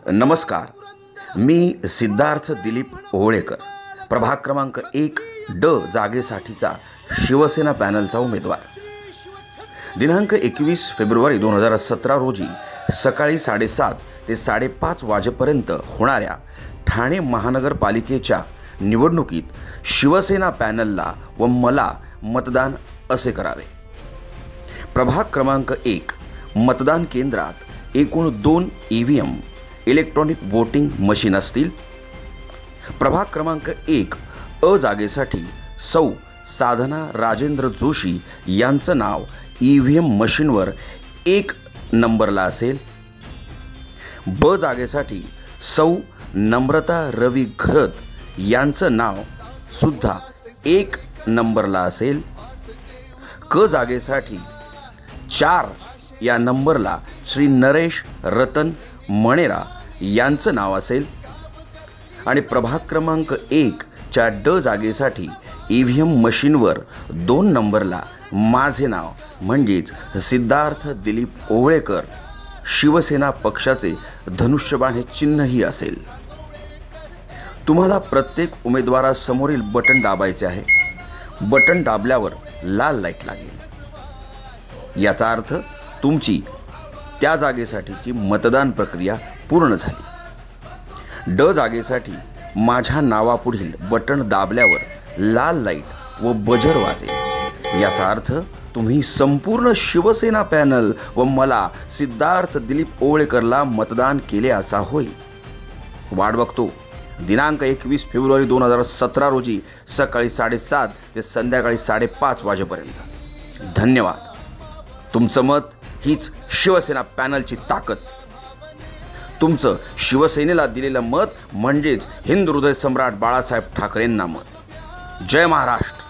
नमस्कार, मी सिद्धार्थ दिलीप ओवळेकर, प्रभाग क्रमांक 1 ड जागेसाठीचा शिवसेना पॅनलचा उमेदवार। दिनांक 21 फेब्रुवारी 2017 रोजी सकाळी 7:30 ते 5:30 वाजेपर्यंत होणाऱ्या ठाणे महानगरपालिकेच्या निवडणुकीत शिवसेना पॅनलला व मला मतदान असे करावे। प्रभाग क्रमांक 1 मतदान केंद्रात एकूण 2 EVM इलेक्ट्रॉनिक वोटिंग मशीन असतील। प्रभाग क्रमांक 1 अ जागेसाठी सौ साधना राजेंद्र जोशी यांचं नाव EVM मशीनवर 1 नंबरला असेल। ब जागेसाठी सौ नम्रता रवी घरत यांचं नाव सुद्धा 1 नंबरला असेल। क जागेसाठी 4 या नंबरला श्री नरेश रतन मणेरा यांचं नाव असेल आणि प्रभाग क्रमांक 1 च्या ड जागेसाठी EVM मशीनवर 2 नंबरला माझे नाव म्हणजेच सिद्धार्थ दिलीप ओवळेकर शिवसेना पक्षाचे धनुष्यबाण हे चिन्हही असेल। तुम्हाला प्रत्येक उमेदवारासमोरील बटन दाबायचे आहे। बटन दाबल्यावर लाल लाईट लागेल। याचा अर्थ तुमची त्या जागेसाठीची मतदान प्रक्रिया पूर्ण झाली। ड जागेसाठी माझ्या नावापुढील बटन दाबल्यावर लाल लाईट व बजर वाजेल। याचा अर्थ तुम्ही संपूर्ण शिवसेना पॅनल व मला सिद्धार्थ दिलीप ओवळेकरला मतदान केले असा होईल। वाट बघतो दिनांक 21 फेब्रुवारी 2017 रोजी सकाळी 7:30 ते संध्याकाळी 5:30 वाजेपर्यंत। धन्यवाद। तुमचं मत हीच शिवसेना पॅनलची ताकद। तुमचं शिवसेनेला दिलेलं मत म्हणजेच हिंदू हृदय सम्राट बाळासाहेब ठाकरेंना मत। जय महाराष्ट्र।